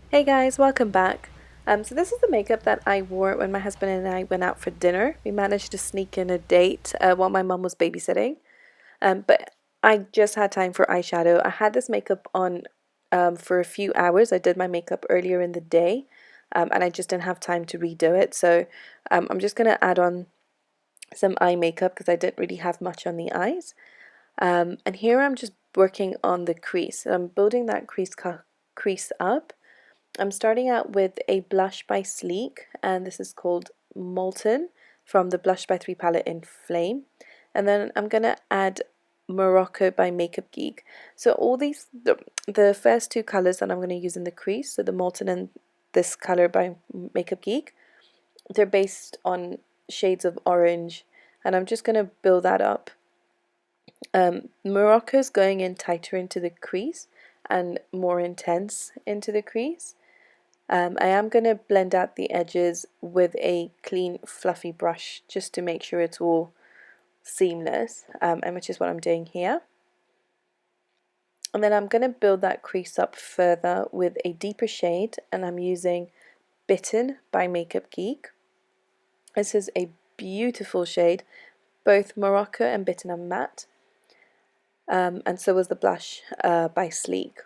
Hey guys, welcome back. So this is the makeup that I wore when my husband and I went out for dinner. We managed to sneak in a date while my mum was babysitting. But I just had time for eyeshadow. I had this makeup on for a few hours. I did my makeup earlier in the day, and I just didn't have time to redo it. So I'm just gonna add on some eye makeup because I didn't really have much on the eyes. And here I'm just working on the crease. I'm building that crease up. I'm starting out with a blush by Sleek, and this is called Molten from the Blush by 3 palette in Flame. And then I'm going to add Morocco by Makeup Geek. So all the first two colors that I'm going to use in the crease, so the Molten and this color by Makeup Geek, they're based on shades of orange, and I'm just going to build that up. Morocco's going in tighter into the crease and more intense into the crease. I am going to blend out the edges with a clean fluffy brush just to make sure it's all seamless, and which is what I'm doing here. And then I'm going to build that crease up further with a deeper shade, and I'm using Bitten by Makeup Geek. This is a beautiful shade. Both Morocco and Bitten are matte, and so was the blush by Sleek.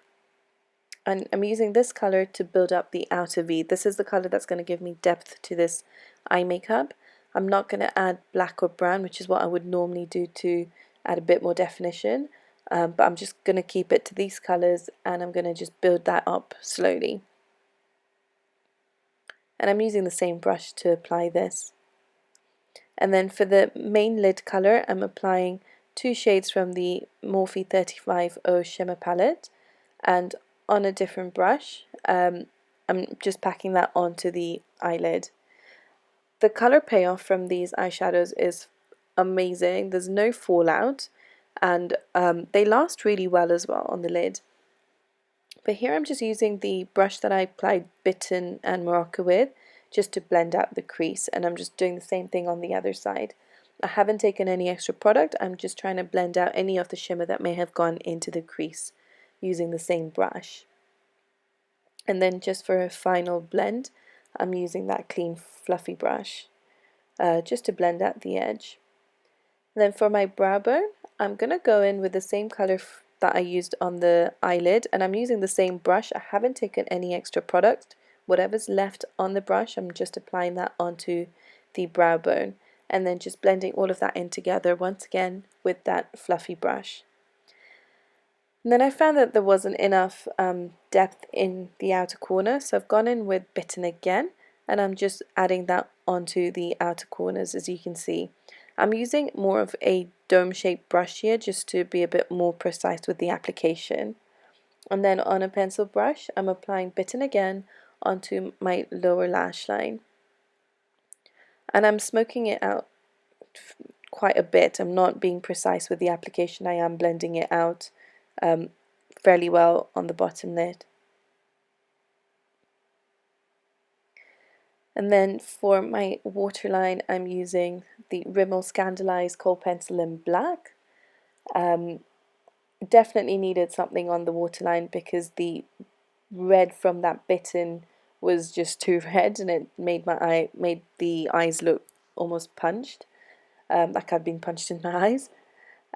And I'm using this color to build up the outer V. This is the color that's going to give me depth to this eye makeup. I'm not going to add black or brown, which is what I would normally do to add a bit more definition, but I'm just going to keep it to these colors, and I'm going to just build that up slowly. And I'm using the same brush to apply this. And then for the main lid color, I'm applying two shades from the Morphe 35O Shimmer palette, and on a different brush, I'm just packing that onto the eyelid. The color payoff from these eyeshadows is amazing. There's no fallout, and they last really well as well on the lid. But here I'm just using the brush that I applied Bitten and Morocco with, just to blend out the crease, and I'm just doing the same thing on the other side. I haven't taken any extra product, I'm just trying to blend out any of the shimmer that may have gone into the crease using the same brush. And then just for a final blend, I'm using that clean fluffy brush just to blend out the edge. And then for my brow bone, I'm going to go in with the same color that I used on the eyelid, and I'm using the same brush. I haven't taken any extra product. Whatever's left on the brush, I'm just applying that onto the brow bone, and then just blending all of that in together once again with that fluffy brush. And then I found that there wasn't enough depth in the outer corner, so I've gone in with Bitten again, and I'm just adding that onto the outer corners. As you can see, I'm using more of a dome-shaped brush here just to be a bit more precise with the application. And then on a pencil brush, I'm applying Bitten again onto my lower lash line. And I'm smoking it out quite a bit. I'm not being precise with the application, I am blending it out fairly well on the bottom lid. And then for my waterline, I'm using the Rimmel Scandalized Kohl Pencil in black. Definitely needed something on the waterline because the red from that Bitten was just too red, and it made the eyes look almost punched, like I'd been punched in my eyes.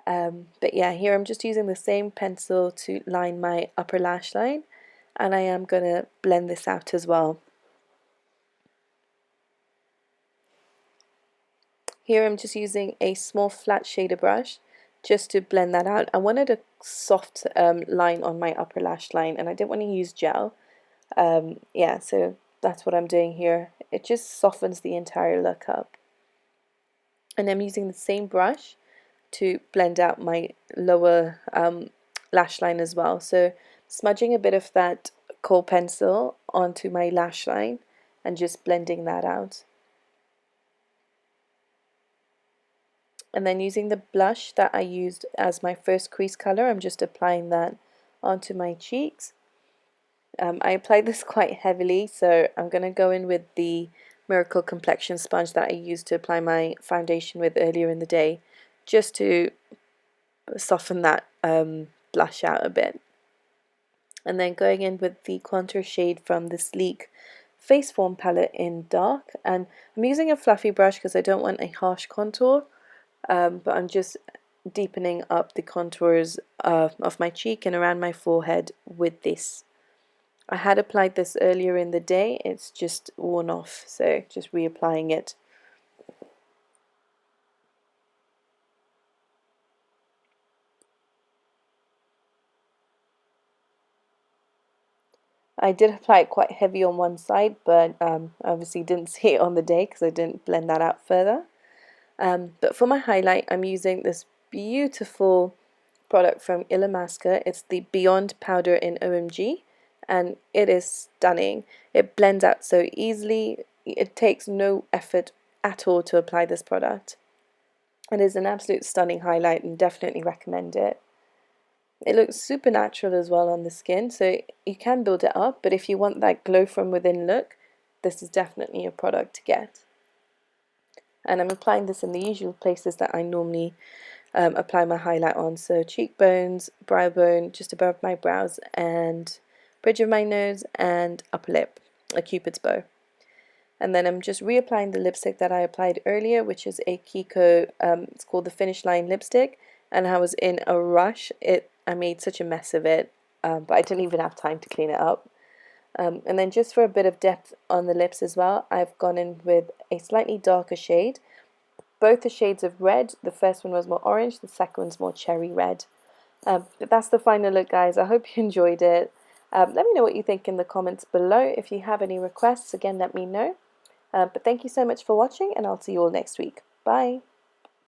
But yeah, here I'm just using the same pencil to line my upper lash line, and I am going to blend this out as well. Here I'm just using a small flat shader brush just to blend that out. I wanted a soft line on my upper lash line, and I didn't want to use gel. Yeah, so that's what I'm doing here. It just softens the entire look up. And I'm using the same brush to blend out my lower lash line as well. So smudging a bit of that kohl pencil onto my lash line and just blending that out. And then using the blush that I used as my first crease color, I'm just applying that onto my cheeks. I applied this quite heavily, so I'm going to go in with the Miracle Complexion sponge that I used to apply my foundation with earlier in the day, just to soften that blush out a bit. And then going in with the contour shade from the Sleek Face Form palette in dark, and I'm using a fluffy brush because I don't want a harsh contour, but I'm just deepening up the contours of my cheek and around my forehead with this. I had applied this earlier in the day, it's just worn off, so just reapplying it. I did apply it quite heavy on one side, but obviously didn't see it on the day because I didn't blend that out further. But for my highlight, I'm using this beautiful product from Illamasqua. It's the Beyond Powder in OMG, and it is stunning. It blends out so easily. It takes no effort at all to apply this product. It is an absolute stunning highlight and definitely recommend it. It looks super natural as well on the skin, so you can build it up, but if you want that glow from within look, this is definitely a product to get. And I'm applying this in the usual places that I normally apply my highlight on, so cheekbones, brow bone, just above my brows, and bridge of my nose, and upper lip, a cupid's bow. And then I'm just reapplying the lipstick that I applied earlier, which is a Kiko, it's called the Finish Line lipstick, and I was in a rush. I made such a mess of it, but I didn't even have time to clean it up. And then just for a bit of depth on the lips as well, I've gone in with a slightly darker shade. Both the shades of red, the first one was more orange, the second one's more cherry red. But that's the final look, guys. I hope you enjoyed it. Let me know what you think in the comments below. If you have any requests, again, let me know. But thank you so much for watching, and I'll see you all next week. Bye!